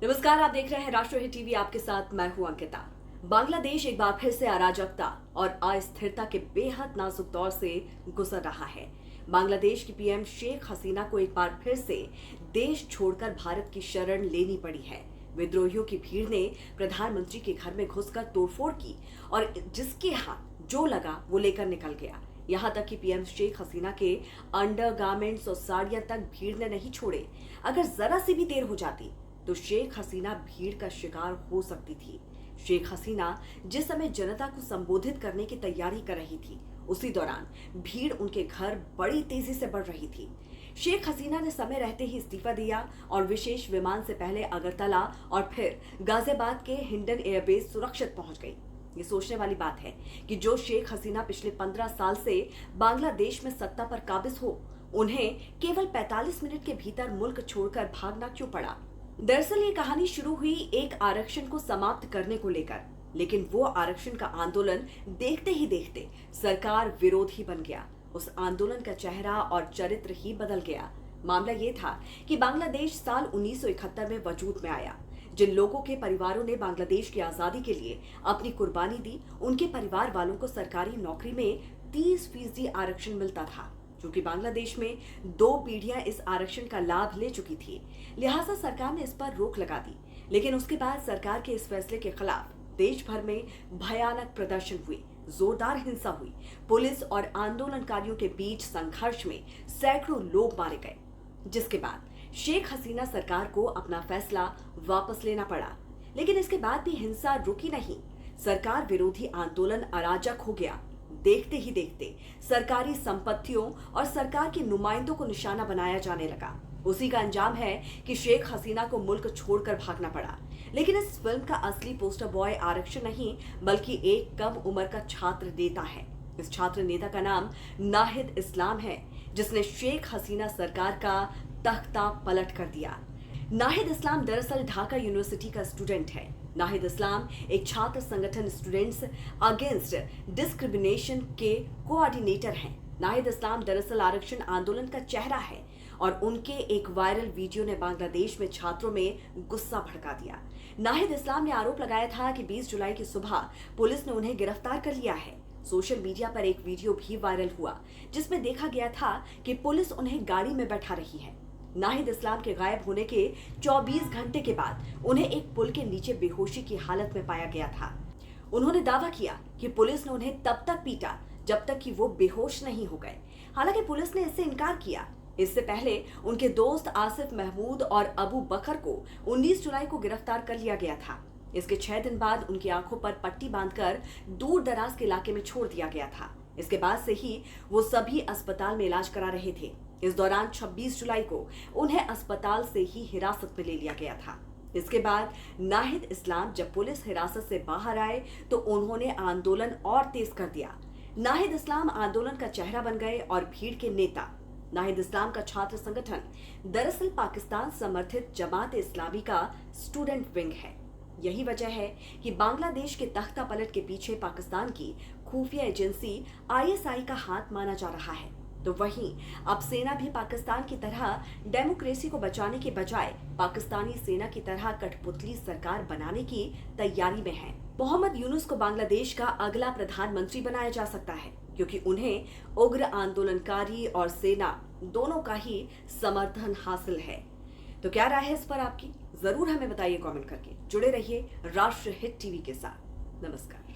नमस्कार, आप देख रहे हैं राष्ट्रहित टीवी। आपके साथ मैं हूं अंकिता। बांग्लादेश एक बार फिर से अराजकता और अस्थिरता के बेहद नाजुक दौर से गुजर रहा है। बांग्लादेश की पीएम शेख हसीना को एक बार फिर से देश छोड़कर भारत की शरण लेनी पड़ी है। विद्रोहियों की भीड़ ने प्रधानमंत्री के घर में घुसकर तोड़फोड़ की और जिसके हाथ जो लगा वो लेकर निकल गया। यहाँ तक कि पीएम शेख हसीना के अंडरगारमेंट्स और साड़ियां तक भीड़ ने नहीं छोड़े। अगर जरा सी भी देर हो जाती तो शेख हसीना भीड़ का शिकार हो सकती थी। शेख हसीना जिस समय जनता को संबोधित करने की तैयारी कर रही थी, उसी दौरान भीड़ उनके घर बड़ी तेजी से बढ़ रही थी। शेख हसीना ने समय रहते ही इस्तीफा दिया और विशेष विमान से पहले अगरतला और फिर गाजियाबाद के हिंडन एयरबेस सुरक्षित पहुंच गई। ये सोचने वाली बात है कि जो शेख हसीना पिछले 15 साल से बांग्लादेश में सत्ता पर काबिज हो, उन्हें केवल 45 मिनट के भीतर मुल्क छोड़कर भागना क्यों पड़ा। दरअसल ये कहानी शुरू हुई एक आरक्षण को समाप्त करने को लेकर, लेकिन वो आरक्षण का आंदोलन देखते ही देखते सरकार विरोधी बन गया। उस आंदोलन का चेहरा और चरित्र ही बदल गया। मामला ये था कि बांग्लादेश साल 1971 में वजूद में आया। जिन लोगों के परिवारों ने बांग्लादेश की आजादी के लिए अपनी कुर्बानी दी, उनके परिवार वालों को सरकारी नौकरी में 30% आरक्षण मिलता था। क्योंकि बांग्लादेश में 2 पीढ़ियां इस आरक्षण का लाभ ले चुकी थी, लिहाजा सरकार ने इस पर रोक लगा दी। लेकिन उसके बाद सरकार के इस फैसले के खिलाफ देश भर में भयानक प्रदर्शन हुए, जोरदार हिंसा हुई। पुलिस और आंदोलनकारियों के बीच संघर्ष में सैकड़ों लोग मारे गए, जिसके बाद शेख हसीना सरकार को अपना फैसला वापस लेना पड़ा। लेकिन इसके बाद भी हिंसा रुकी नहीं। सरकार विरोधी आंदोलन अराजक हो गया। देखते ही देखते सरकारी संपत्तियों और सरकार के नुमाइंदों को निशाना बनाया जाने लगा। उसी का अंजाम है कि शेख हसीना को मुल्क छोड़कर भागना पड़ा। लेकिन इस फिल्म का असली पोस्टर बॉय आरक्षण नहीं, बल्कि एक कम उम्र का छात्र नेता है। इस छात्र नेता का नाम नाहिद इस्लाम है, जिसने शेख हसीना सरकार का तख्ता पलट कर दिया। नाहिद इस्लाम दरअसल ढाका यूनिवर्सिटी का स्टूडेंट है। नाहिद इस्लाम एक छात्र संगठन स्टूडेंट्स अगेंस्ट डिस्क्रिमिनेशन के कोऑर्डिनेटर हैं। नाहिद इस्लाम दरअसल आरक्षण आंदोलन का चेहरा है और उनके एक वायरल वीडियो ने बांग्लादेश में छात्रों में गुस्सा भड़का दिया। नाहिद इस्लाम ने आरोप लगाया था कि 20 जुलाई की सुबह पुलिस ने उन्हें गिरफ्तार कर लिया है। सोशल मीडिया पर एक वीडियो भी वायरल हुआ, जिसमें देखा गया था कि पुलिस उन्हें गाड़ी में बैठा रही है। नाहिद इस्लाम के गायब होने के 24 घंटे के बाद उन्हें एक पुल के नीचे बेहोशी की हालत में पाया गया था। उन्होंने दावा किया कि पुलिस ने उन्हें तब तक पीटा जब तक कि वो बेहोश नहीं हो गए। हालांकि पुलिस ने इससे इनकार किया। इससे पहले उनके दोस्त आसिफ महमूद और अबू बकर को 19 जुलाई को गिरफ्तार कर लिया गया था। इसके 6 दिन बाद उनकी आंखों पर पट्टी बांधकर दूर दराज के इलाके में छोड़ दिया गया था। इसके बाद से ही वो सभी अस्पताल में इलाज करा रहे थे। इस दौरान 26 जुलाई को उन्हें अस्पताल से ही हिरासत में ले लिया गया था। इसके बाद नाहिद इस्लाम जब पुलिस हिरासत से बाहर आए तो उन्होंने आंदोलन और तेज कर दिया। नाहिद इस्लाम आंदोलन का चेहरा बन गए और भीड़ के नेता। नाहिद इस्लाम का छात्र संगठन दरअसल पाकिस्तान समर्थित जमात इस्लामी का स्टूडेंट विंग है। यही वजह है कि बांग्लादेश के तख्ता पलट के पीछे पाकिस्तान की खुफिया एजेंसी ISI का हाथ माना जा रहा है। तो वहीं अब सेना भी पाकिस्तान की तरह डेमोक्रेसी को बचाने के बजाय पाकिस्तानी सेना की तरह कठपुतली सरकार बनाने की तैयारी में है। मोहम्मद यूनुस को बांग्लादेश का अगला प्रधानमंत्री बनाया जा सकता है, क्योंकि उन्हें उग्र आंदोलनकारी और सेना दोनों का ही समर्थन हासिल है। तो क्या राय है इस पर आपकी? जरूर हमें बताइए कमेंट करके। जुड़े रहिए राष्ट्रहित टीवी के साथ। नमस्कार।